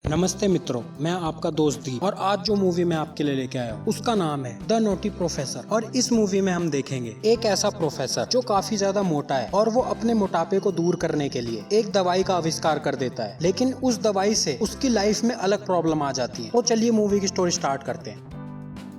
नमस्ते मित्रों, मैं आपका दोस्त दीप और आज जो मूवी मैं आपके लिए लेके आया हूँ उसका नाम है द नोटी प्रोफेसर। और इस मूवी में हम देखेंगे एक ऐसा प्रोफेसर जो काफी ज्यादा मोटा है और वो अपने मोटापे को दूर करने के लिए एक दवाई का आविष्कार कर देता है, लेकिन उस दवाई से उसकी लाइफ में अलग प्रॉब्लम आ जाती है। तो चलिए मूवी की स्टोरी स्टार्ट करते हैं।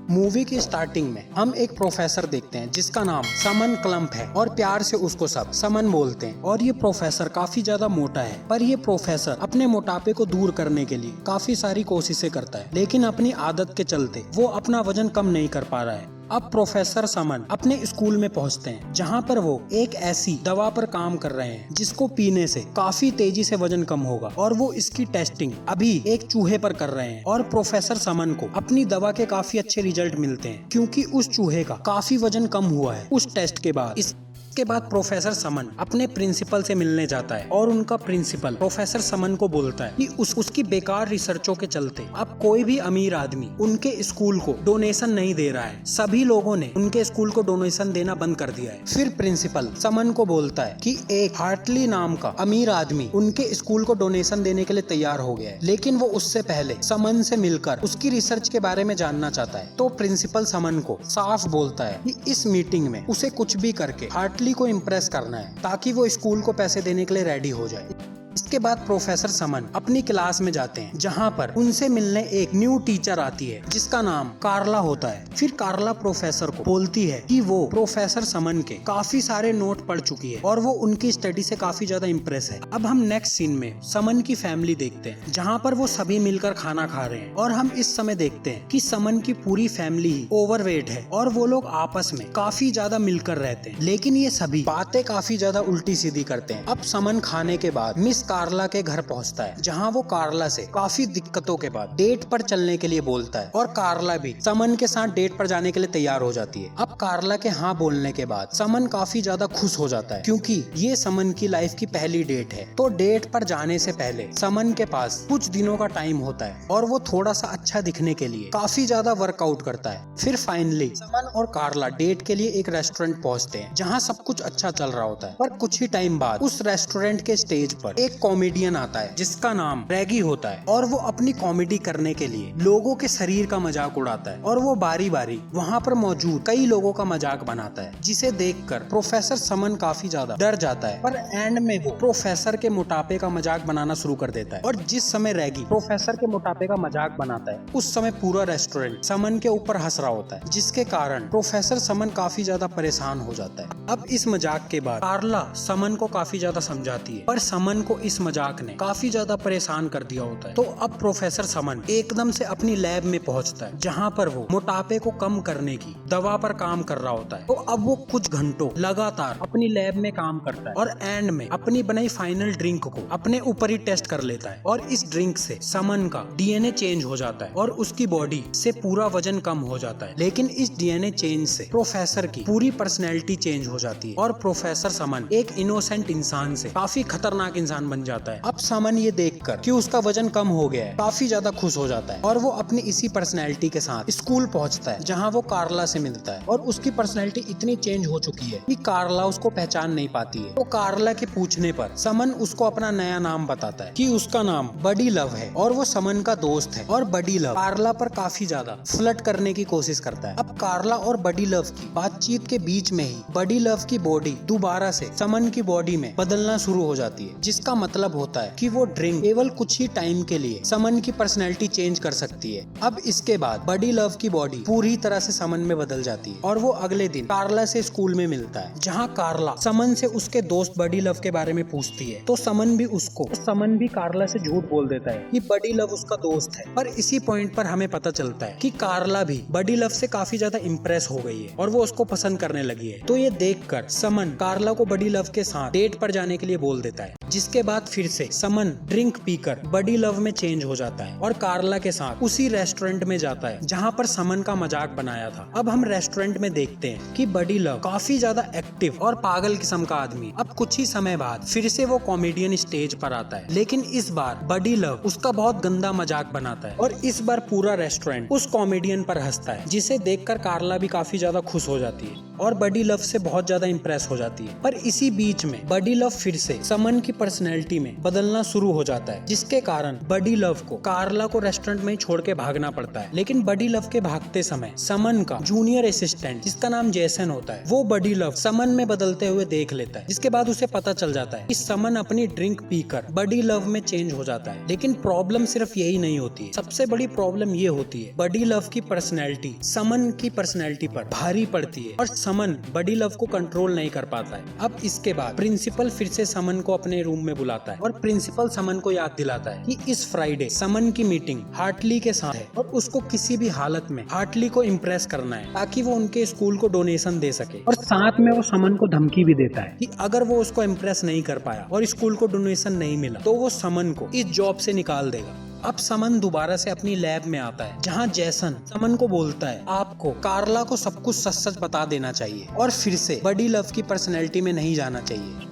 मूवी की स्टार्टिंग में हम एक प्रोफेसर देखते हैं जिसका नाम समन क्लम्प है और प्यार से उसको सब समन बोलते हैं। और ये प्रोफेसर काफी ज्यादा मोटा है, पर ये प्रोफेसर अपने मोटापे को दूर करने के लिए काफी सारी कोशिशें करता है, लेकिन अपनी आदत के चलते वो अपना वजन कम नहीं कर पा रहा है। अब प्रोफेसर समन अपने स्कूल में पहुंचते हैं जहां पर वो एक ऐसी दवा पर काम कर रहे हैं जिसको पीने से काफी तेजी से वजन कम होगा, और वो इसकी टेस्टिंग अभी एक चूहे पर कर रहे हैं। और प्रोफेसर समन को अपनी दवा के काफी अच्छे रिजल्ट मिलते हैं क्योंकि उस चूहे का काफी वजन कम हुआ है उस टेस्ट के बाद। इसके बाद प्रोफेसर समन अपने प्रिंसिपल से मिलने जाता है और उनका प्रिंसिपल प्रोफेसर समन को बोलता है कि उसकी बेकार रिसर्चों के चलते अब कोई भी अमीर आदमी उनके स्कूल को डोनेशन नहीं दे रहा है। सभी लोगों ने उनके स्कूल को डोनेशन देना बंद कर दिया है। फिर प्रिंसिपल समन को बोलता है कि एक हार्टली नाम का अमीर आदमी उनके स्कूल को डोनेशन देने के लिए तैयार हो गया है, लेकिन वो उससे पहले समन से मिलकर उसकी रिसर्च के बारे में जानना चाहता है। तो प्रिंसिपल समन को साफ बोलता है कि इस मीटिंग में उसे कुछ भी करके हार्टली को इम्प्रेस करना है ताकि वो स्कूल को पैसे देने के लिए रेडी हो जाए। इसके बाद प्रोफेसर समन अपनी क्लास में जाते हैं जहां पर उनसे मिलने एक न्यू टीचर आती है जिसका नाम कार्ला होता है। फिर कार्ला प्रोफेसर को बोलती है कि वो प्रोफेसर समन के काफी सारे नोट पढ़ चुकी है और वो उनकी स्टडी से काफी ज्यादा इम्प्रेस है। अब हम नेक्स्ट सीन में समन की फैमिली देखते हैं जहाँ पर वो सभी मिलकर खाना खा रहे हैं, और हम इस समय देखते हैं कि समन की पूरी फैमिली ही ओवरवेट है और वो लोग आपस में काफी ज्यादा मिलकर रहते हैं, लेकिन ये सभी बातें काफी ज्यादा उल्टी सीधी करते हैं। अब समन खाने के बाद मिस कार्ला के घर पहुंचता है जहां वो कार्ला से काफी दिक्कतों के बाद डेट पर चलने के लिए बोलता है, और कार्ला भी समन के साथ डेट पर जाने के लिए तैयार हो जाती है। अब कार्ला के हाँ बोलने के बाद समन काफी ज्यादा खुश हो जाता है क्योंकि ये समन की लाइफ की पहली डेट है। तो डेट पर जाने से पहले समन के पास कुछ दिनों का टाइम होता है और वो थोड़ा सा अच्छा दिखने के लिए काफी ज्यादा वर्कआउट करता है। फिर फाइनली समन और कार्ला डेट के लिए एक रेस्टोरेंट पहुंचते हैं जहाँ सब कुछ अच्छा चल रहा होता है, पर कुछ ही टाइम बाद उस रेस्टोरेंट के स्टेज पर एक कॉमेडियन आता है जिसका नाम रैगी होता है, और वो अपनी कॉमेडी करने के लिए लोगों के शरीर का मजाक उड़ाता है और वो बारी बारी वहाँ पर मौजूद कई लोगों का मजाक बनाता है, जिसे देखकर प्रोफेसर समन काफी ज्यादा डर जाता है। पर एंड में वो प्रोफेसर के मोटापे का मजाक बनाना शुरू कर देता है, और जिस समय रैगी प्रोफेसर के मोटापे का मजाक बनाता है उस समय पूरा रेस्टोरेंट समन के ऊपर हंस रहा होता है, जिसके कारण प्रोफेसर समन काफी ज्यादा परेशान हो जाता है। अब इस मजाक के बाद कार्ला समन को काफी ज्यादा समझाती है, पर समन को इस मजाक ने काफी ज्यादा परेशान कर दिया होता है। तो अब प्रोफेसर समन एकदम से अपनी लैब में पहुंचता है जहां पर वो मोटापे को कम करने की दवा पर काम कर रहा होता है। तो अब वो कुछ घंटों लगातार अपनी लैब में काम करता है और एंड में अपनी बनाई फाइनल ड्रिंक को अपने ऊपर ही टेस्ट कर लेता है, और इस ड्रिंक से समन का डीएनए चेंज हो जाता है और उसकी बॉडी से पूरा वजन कम हो जाता है। लेकिन इस डीएनए चेंज से प्रोफेसर की पूरी पर्सनैलिटी चेंज हो जाती है और प्रोफेसर समन एक इनोसेंट इंसान से काफी खतरनाक इंसान बन जाता है। अब समन ये देखकर कि उसका वजन कम हो गया है काफी ज्यादा खुश हो जाता है, और वो अपनी इसी पर्सनैलिटी के साथ स्कूल पहुंचता है जहां वो कार्ला से मिलता है, और उसकी पर्सनैलिटी इतनी चेंज हो चुकी है कि कार्ला उसको पहचान नहीं पाती है। तो कार्ला के पूछने पर समन उसको अपना नया नाम बताता है कि उसका नाम बडी लव है और वो समन का दोस्त है, और बडी लव कार्ला पर काफी ज्यादा फ्लर्ट करने की कोशिश करता है। अब कार्ला और बडी लव की बातचीत के बीच में ही बडी लव की बॉडी दोबारा से समन की बॉडी में बदलना शुरू हो जाती है, जिसका मतलब होता है कि वो ड्रिंक केवल कुछ ही टाइम के लिए समन की पर्सनैलिटी चेंज कर सकती है। अब इसके बाद बडी लव की बॉडी पूरी तरह से समन में बदल जाती है, और वो अगले दिन कार्ला से स्कूल में मिलता है जहां कार्ला समन से उसके दोस्त बडी लव के बारे में पूछती है। तो समन भी कार्ला से झूठ बोल देता है कि बडी लव उसका दोस्त है। पर इसी पॉइंट पर हमें पता चलता है कि कार्ला भी बडी लव से काफी ज्यादा इम्प्रेस हो गई है और वो उसको पसंद करने लगी है। तो ये देखकर समन कार्ला को बडी लव के साथ डेट पर जाने के लिए बोल देता है, जिसके बाद फिर से समन ड्रिंक पीकर बडी लव में चेंज हो जाता है और कार्ला के साथ उसी रेस्टोरेंट में जाता है जहां पर समन का मजाक बनाया था। अब हम रेस्टोरेंट में देखते हैं कि बडी लव काफी ज्यादा एक्टिव और पागल किस्म का आदमी। अब कुछ ही समय बाद फिर से वो कॉमेडियन स्टेज पर आता है, लेकिन इस बार बडी लव उसका बहुत गंदा मजाक बनाता है और इस बार पूरा रेस्टोरेंट उस कॉमेडियन पर हंसता है, जिसे देखकर कार्ला भी काफी ज्यादा खुश हो जाती है। और बडी लव से बहुत ज्यादा इम्प्रेस हो जाती है। पर इसी बीच में बडी लव फिर से समन की पर्सनैलिटी में बदलना शुरू हो जाता है, जिसके कारण बडी लव को कार्ला को रेस्टोरेंट में छोड़ के भागना पड़ता है। लेकिन बडी लव के भागते समय समन का जूनियर असिस्टेंट, जिसका नाम जेसन होता है, वो बडी लव समन में बदलते हुए देख लेता है, जिसके बाद उसे पता चल जाता है कि समन अपनी ड्रिंक पीकर बडी लव में चेंज हो जाता है। लेकिन प्रॉब्लम सिर्फ यही नहीं होती है, सबसे बड़ी प्रॉब्लम ये होती है बडी लव की पर्सनैलिटी समन की पर्सनैलिटी पर भारी पड़ती है और समन बडी लव को कंट्रोल नहीं कर पाता है। अब इसके बाद प्रिंसिपल फिर से समन को अपने रूम में बुलाता है और प्रिंसिपल समन को याद दिलाता है कि इस फ्राइडे समन की मीटिंग हार्टली के साथ है और उसको किसी भी हालत में हार्टली को इम्प्रेस करना है ताकि वो उनके स्कूल को डोनेशन दे सके। और साथ में वो समन को धमकी भी देता है कि अगर वो उसको इम्प्रेस नहीं कर पाया और स्कूल को डोनेशन नहीं मिला तो वो समन को इस जॉब से निकाल देगा। अब समन दोबारा से अपनी लैब में आता है, जहाँ जेसन समन को बोलता है आपको कार्ला को सब कुछ सच सच बता देना चाहिए और फिर से बडी लव की पर्सनैलिटी में नहीं जाना चाहिए।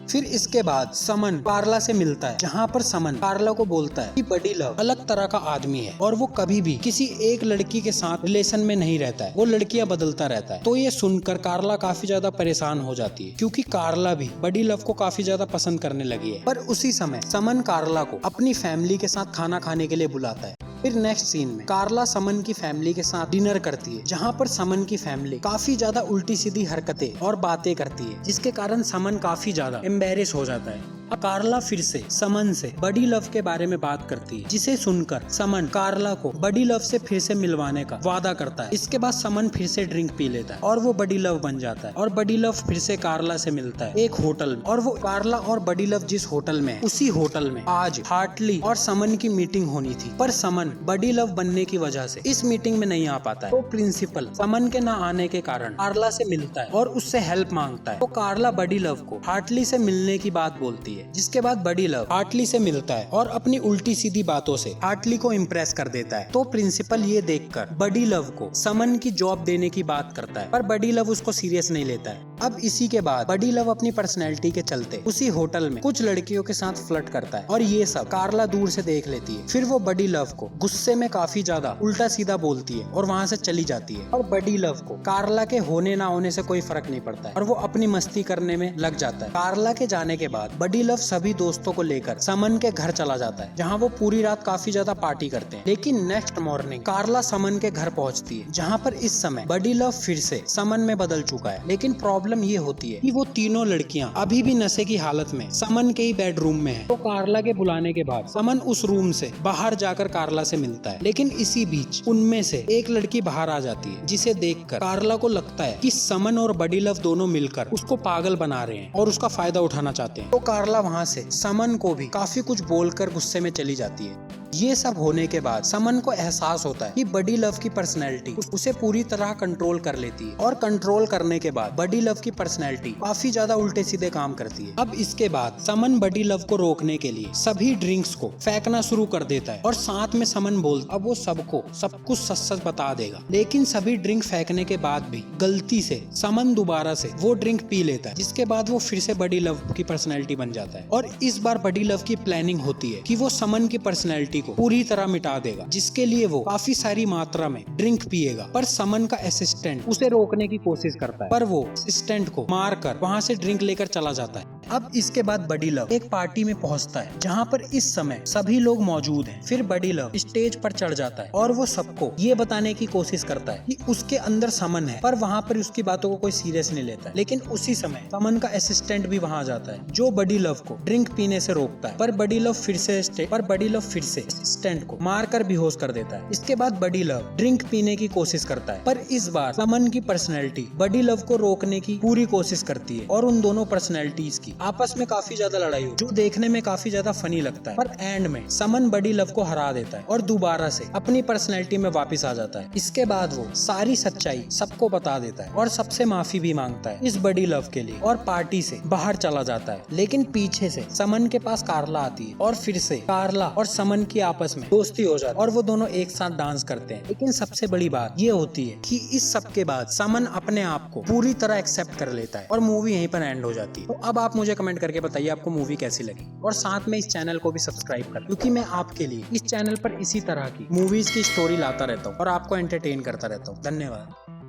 फिर इसके बाद समन कार्ला से मिलता है, जहाँ पर समन कार्ला को बोलता है कि बडी लव अलग तरह का आदमी है और वो कभी भी किसी एक लड़की के साथ रिलेशन में नहीं रहता है, वो लड़कियां बदलता रहता है। तो ये सुनकर कार्ला काफी ज्यादा परेशान हो जाती है, क्योंकि कार्ला भी बडी लव को काफी ज्यादा पसंद करने लगी है। पर उसी समय समन कार्ला को अपनी फैमिली के साथ खाना खाने के लिए बुलाता है। फिर नेक्स्ट सीन में कार्ला समन की फैमिली के साथ डिनर करती है, जहाँ पर समन की फैमिली काफी ज्यादा उल्टी सीधी हरकतें और बातें करती है, जिसके कारण समन काफी ज्यादा एम्बेरस हो जाता है। कार्ला फिर से समन से बडी लव के बारे में बात करती है, जिसे सुनकर समन कार्ला को बडी लव से फिर से मिलवाने का वादा करता है। इसके बाद समन फिर से ड्रिंक पी लेता है और वो बडी लव बन जाता है और बडी लव फिर से कार्ला से मिलता है एक होटल में। और वो कार्ला और बडी लव जिस होटल में है, उसी होटल में आज हार्टली और समन की मीटिंग होनी थी, पर समन बडी लव बनने की वजह से इस मीटिंग में नहीं आ पाता है। तो प्रिंसिपल समन के न आने के कारण कार्ला से मिलता है और उससे हेल्प मांगता है। तो कार्ला बडी लव को हार्टली से मिलने की बात बोलती है, जिसके बाद बडी लव हार्टली से मिलता है और अपनी उल्टी सीधी बातों से हार्टली को इम्प्रेस कर देता है। तो प्रिंसिपल ये देखकर बडी लव को समन की जॉब देने की बात करता है, पर बडी लव उसको सीरियस नहीं लेता है। अब इसी के बाद बडी लव अपनी पर्सनैलिटी के चलते उसी होटल में कुछ लड़कियों के साथ फ्लर्ट करता है और ये सब कार्ला दूर से देख लेती है। फिर वो बडी लव को गुस्से में काफी ज्यादा उल्टा सीधा बोलती है और वहाँ से चली जाती है। और बडी लव को कार्ला के होने ना होने से कोई फर्क नहीं पड़ता है और वो अपनी मस्ती करने में लग जाता है। कार्ला के जाने के बाद बडी लव सभी दोस्तों को लेकर समन के घर चला जाता है, जहाँ वो पूरी रात काफी ज्यादा पार्टी करते हैं। लेकिन नेक्स्ट मॉर्निंग कार्ला समन के घर पहुँचती है, जहाँ पर इस समय बडी लव फिर से समन में बदल चुका है। लेकिन प्रॉब्लम ये होती है कि वो तीनों लड़कियां अभी भी नशे की हालत में समन के ही बेडरूम में है। तो कार्ला के बुलाने के बाद समन उस रूम से बाहर जाकर कार्ला से मिलता है, लेकिन इसी बीच उनमें से एक लड़की बाहर आ जाती है, जिसे देखकर कार्ला को लगता है कि समन और बडी लव दोनों मिलकर उसको पागल बना रहे हैं और उसका फायदा उठाना चाहते हैं। तो कार्ला वहाँ से समन को भी काफी कुछ बोलकर गुस्से में चली जाती है। ये सब होने के बाद समन को एहसास होता है कि बडी लव की पर्सनैलिटी उसे पूरी तरह कंट्रोल कर लेती है और कंट्रोल करने के बाद बडी लव की पर्सनैलिटी काफी ज्यादा उल्टे सीधे काम करती है। अब इसके बाद समन बडी लव को रोकने के लिए सभी ड्रिंक्स को फेंकना शुरू कर देता है और साथ में समन बोलता अब वो सबको सब कुछ सच सच बता देगा। लेकिन सभी ड्रिंक फेंकने के बाद भी गलती से समन दोबारा से वो ड्रिंक पी लेता है, जिसके बाद वो फिर से बडी लव की पर्सनैलिटी बन जाता है। और इस बार बडी लव की प्लानिंग होती है कि वो समन की पर्सनैलिटी को पूरी तरह मिटा देगा, जिसके लिए वो काफी सारी मात्रा में ड्रिंक पिएगा। पर समन का असिस्टेंट उसे रोकने की कोशिश करता है, पर वो असिस्टेंट को मारकर वहाँ से ड्रिंक लेकर चला जाता है। अब इसके बाद बडी लव एक पार्टी में पहुंचता है, जहाँ पर इस समय सभी लोग मौजूद हैं। फिर बडी लव स्टेज पर चढ़ जाता है और वो सबको ये बताने की कोशिश करता है कि उसके अंदर समन है, पर वहाँ पर उसकी बातों को कोई सीरियस नहीं लेता है। लेकिन उसी समय समन का असिस्टेंट भी वहाँ जाता है, जो बडी लव को ड्रिंक पीने से रोकता है। पर बडी लव फिर से असिस्टेंट को मारकर बेहोश कर देता है। इसके बाद बडी लव ड्रिंक पीने की कोशिश करता है, पर इस बार समन की पर्सनैलिटी बडी लव को रोकने की पूरी कोशिश करती है और उन दोनों पर्सनैलिटीज की आपस में काफी ज्यादा लड़ाई हो, जो देखने में काफी ज्यादा फनी लगता है। पर एंड में समन बडी लव को हरा देता है और दोबारा से अपनी पर्सनैलिटी में वापस आ जाता है। इसके बाद वो सारी सच्चाई सबको बता देता है और सबसे माफी भी मांगता है इस बडी लव के लिए और पार्टी से बाहर चला जाता है। लेकिन पीछे से समन के पास कार्ला आती है और फिर से कार्ला और समन की आपस में दोस्ती हो जाती है और वो दोनों एक साथ डांस करते हैं। लेकिन सबसे बड़ी बात ये होती है कि इस सब के बाद समन अपने आप को पूरी तरह एक्सेप्ट कर लेता है और मूवी यहीं पर एंड हो जाती है। तो अब आप मुझे कमेंट करके बताइए आपको मूवी कैसी लगी और साथ में इस चैनल को भी सब्सक्राइब कर, क्योंकि मैं आपके लिए इस चैनल पर इसी तरह की मूवीज की स्टोरी लाता रहता हूँ और आपको एंटरटेन करता रहता हूँ। धन्यवाद।